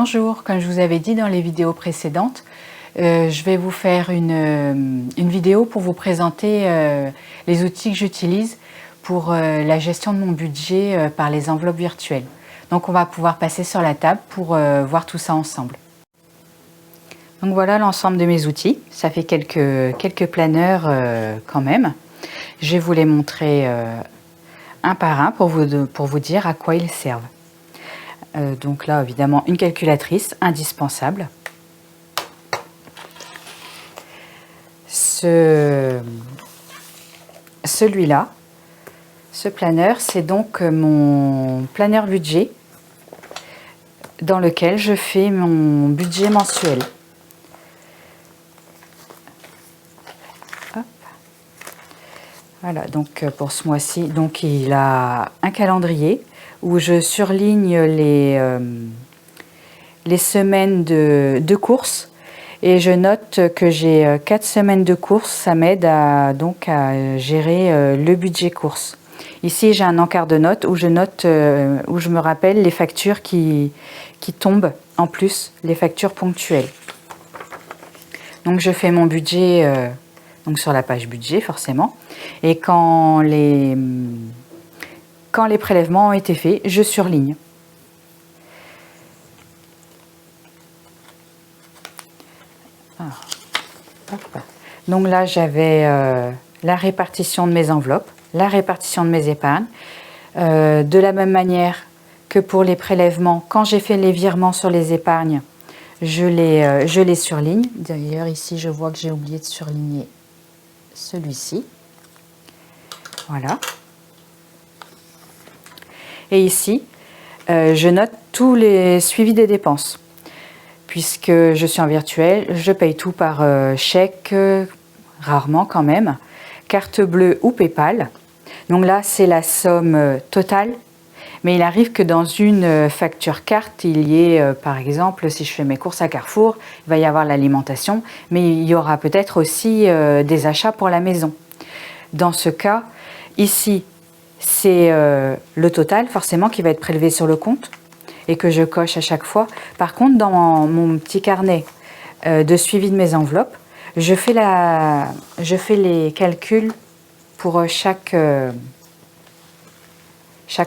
Bonjour, comme je vous avais dit dans les vidéos précédentes, je vais vous faire une vidéo pour vous présenter les outils que j'utilise pour la gestion de mon budget par les enveloppes virtuelles. Donc on va pouvoir passer sur la table pour voir tout ça ensemble. Donc voilà l'ensemble de mes outils, ça fait quelques planeurs quand même. Je vais vous les montrer un par un pour vous dire à quoi ils servent. Donc là, évidemment, une calculatrice indispensable. Celui-là, ce planeur, c'est donc mon planeur budget dans lequel je fais mon budget mensuel. Hop. Voilà, donc pour ce mois-ci, donc il a un calendrier où je surligne les semaines de courses et je note que j'ai 4 semaines de courses. Ça m'aide donc à gérer le budget courses. Ici, j'ai un encart de notes où je note, où je me rappelle les factures qui tombent en plus, les factures ponctuelles. Donc je fais mon budget donc sur la page budget forcément, et quand les prélèvements ont été faits, je surligne. Donc là, j'avais la répartition de mes enveloppes, la répartition de mes épargnes. De la même manière que pour les prélèvements, quand j'ai fait les virements sur les épargnes, je les surligne. D'ailleurs, ici, je vois que j'ai oublié de surligner celui-ci. Voilà. Et ici, je note tous les suivis des dépenses. Puisque je suis en virtuel, je paye tout par chèque, rarement quand même, carte bleue ou PayPal. Donc là, c'est la somme totale. Mais il arrive que dans une facture carte, il y ait, par exemple, si je fais mes courses à Carrefour, il va y avoir l'alimentation, mais il y aura peut-être aussi des achats pour la maison. Dans ce cas, ici, c'est le total forcément qui va être prélevé sur le compte et que je coche à chaque fois. Par contre, dans mon petit carnet de suivi de mes enveloppes, je fais les calculs pour chaque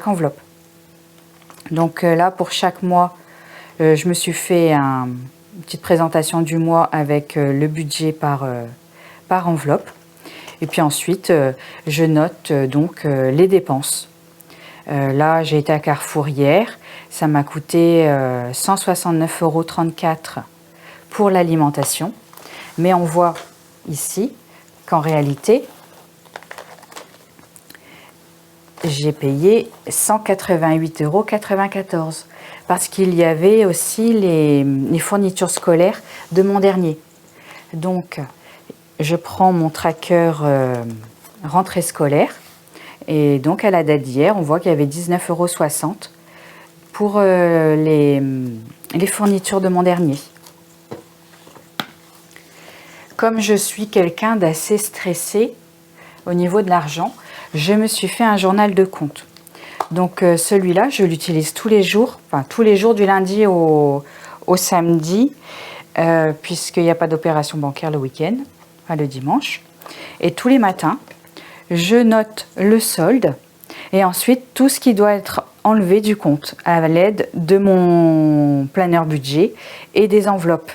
enveloppe. Donc là, pour chaque mois, je me suis fait une petite présentation du mois avec le budget par enveloppe. Et puis ensuite, je note donc les dépenses. Là, j'ai été à Carrefour hier. Ça m'a coûté 169,34 € pour l'alimentation. Mais on voit ici qu'en réalité, j'ai payé 188,94 € parce qu'il y avait aussi les fournitures scolaires de mon dernier. Donc, je prends mon tracker rentrée scolaire et donc à la date d'hier, on voit qu'il y avait 19,60 € pour les fournitures de mon dernier. Comme je suis quelqu'un d'assez stressé au niveau de l'argent, je me suis fait un journal de compte. Donc celui-là, je l'utilise tous les jours, enfin tous les jours du lundi au samedi, puisqu'il n'y a pas d'opération bancaire le week-end, enfin le dimanche. Et tous les matins, je note le solde et ensuite tout ce qui doit être enlevé du compte à l'aide de mon planeur budget et des enveloppes.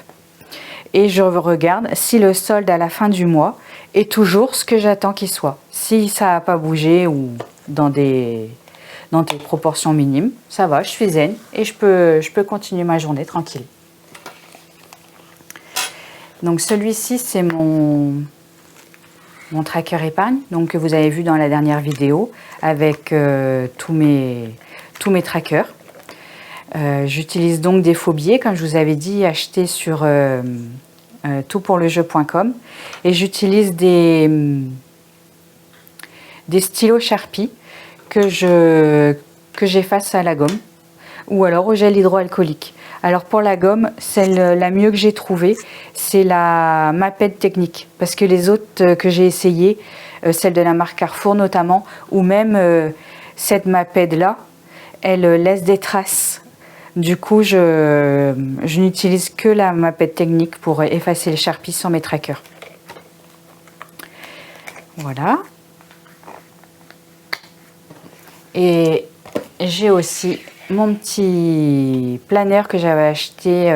Et je regarde si le solde à la fin du mois est toujours ce que j'attends qu'il soit. Si ça n'a pas bougé ou dans des proportions minimes, ça va, je suis zen et je peux continuer ma journée tranquille. Donc celui-ci, c'est mon tracker épargne, donc que vous avez vu dans la dernière vidéo avec tous mes trackers. J'utilise donc des faux billets, comme je vous avais dit, achetés sur toutpourlejeu.com, et j'utilise des stylos Sharpie que j'efface à la gomme ou alors au gel hydroalcoolique. Alors pour la gomme, celle la mieux que j'ai trouvée, c'est la Maped Technique, parce que les autres que j'ai essayées, celle de la marque Carrefour notamment, ou même cette Maped là, elle laisse des traces Du coup, je n'utilise que la mapette technique pour effacer les Sharpies sur mes trackers. Voilà. Et j'ai aussi mon petit planeur que j'avais acheté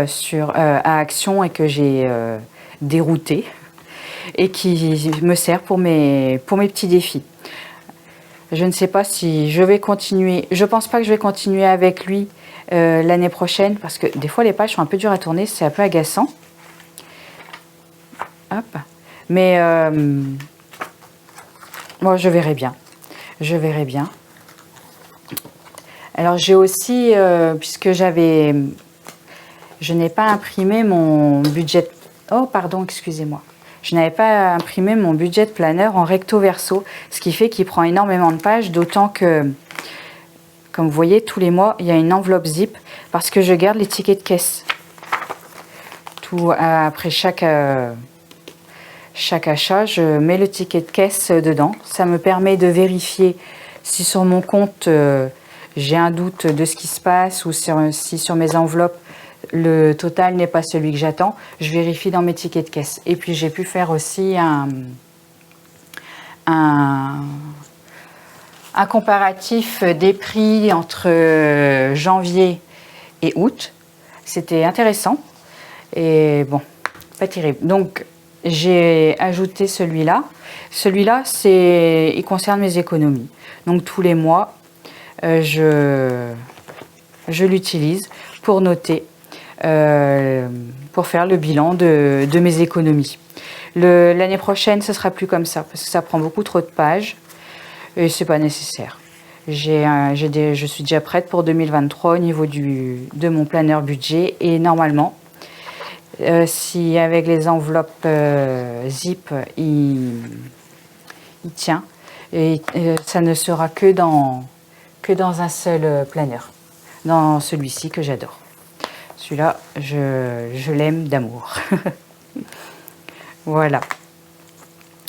à Action et que j'ai dérouté et qui me sert pour mes petits défis. Je ne sais pas si je vais continuer. Je pense pas que je vais continuer avec lui l'année prochaine parce que des fois les pages sont un peu dures à tourner, c'est un peu agaçant. Hop. Mais moi je verrai bien. Je verrai bien. Alors j'ai aussi, puisque je n'ai pas imprimé mon budget. Oh pardon, excusez-moi. Je n'avais pas imprimé mon budget planner en recto verso, ce qui fait qu'il prend énormément de pages, d'autant que, comme vous voyez, tous les mois, il y a une enveloppe zip parce que je garde les tickets de caisse. Après chaque achat, je mets le ticket de caisse dedans. Ça me permet de vérifier si sur mon compte, j'ai un doute de ce qui se passe ou si sur mes enveloppes, le total n'est pas celui que j'attends, je vérifie dans mes tickets de caisse. Et puis j'ai pu faire aussi un comparatif des prix entre janvier et août. C'était intéressant et bon, pas terrible. Donc j'ai ajouté celui-là. Celui-là, il concerne mes économies. Donc tous les mois, je l'utilise pour noter, pour faire le bilan de mes économies. L'année prochaine, ce sera plus comme ça parce que ça prend beaucoup trop de pages et c'est pas nécessaire. Je suis déjà prête pour 2023 au niveau de mon planeur budget et normalement, si avec les enveloppes zip, il tient et ça ne sera que dans un seul planeur, dans celui-ci que j'adore. Celui-là, je l'aime d'amour. Voilà.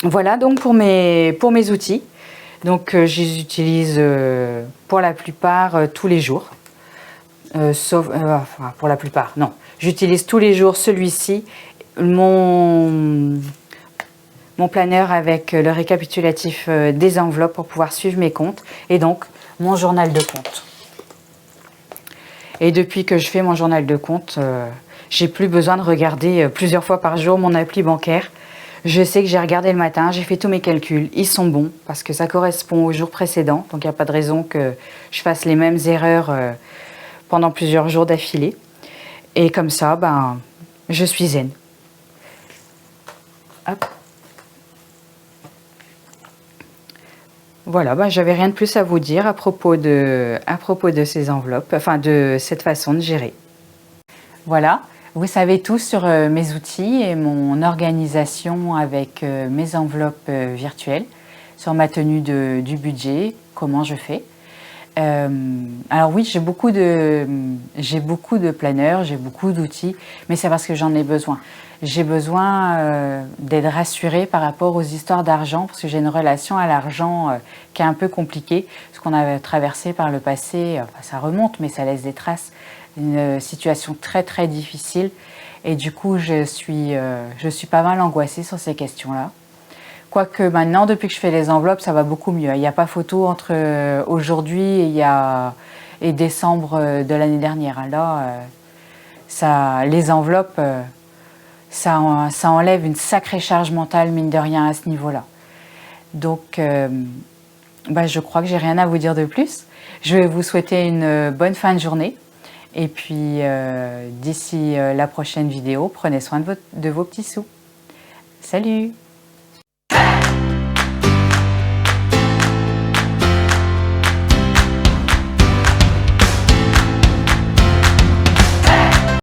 Voilà donc pour mes outils. Donc je les utilise pour la plupart tous les jours. Sauf, enfin, pour la plupart, non. J'utilise tous les jours celui-ci, mon planeur avec le récapitulatif des enveloppes pour pouvoir suivre mes comptes et donc mon journal de compte. Et depuis que je fais mon journal de compte, j'ai plus besoin de regarder plusieurs fois par jour mon appli bancaire. Je sais que j'ai regardé le matin, j'ai fait tous mes calculs, ils sont bons parce que ça correspond au jour précédent. Donc il n'y a pas de raison que je fasse les mêmes erreurs pendant plusieurs jours d'affilée. Et comme ça, ben, je suis zen. Hop. Voilà, ben, j'avais rien de plus à vous dire à propos de ces enveloppes, enfin de cette façon de gérer. Voilà, vous savez tout sur mes outils et mon organisation avec mes enveloppes virtuelles, sur ma tenue du budget, comment je fais. Alors oui, j'ai beaucoup de planeurs, j'ai beaucoup d'outils, mais c'est parce que j'en ai besoin. J'ai besoin d'être rassurée par rapport aux histoires d'argent, parce que j'ai une relation à l'argent qui est un peu compliquée. Ce qu'on avait traversé par le passé, enfin, ça remonte, mais ça laisse des traces. Une situation très très difficile. Et du coup, je suis pas mal angoissée sur ces questions-là. Quoique maintenant, depuis que je fais les enveloppes, ça va beaucoup mieux. Il n'y a pas photo entre aujourd'hui et décembre de l'année dernière. Là, les enveloppes, ça enlève une sacrée charge mentale, mine de rien, à ce niveau-là. Donc, je crois que j'ai rien à vous dire de plus. Je vais vous souhaiter une bonne fin de journée. Et puis, d'ici la prochaine vidéo, prenez soin de vos petits sous. Salut!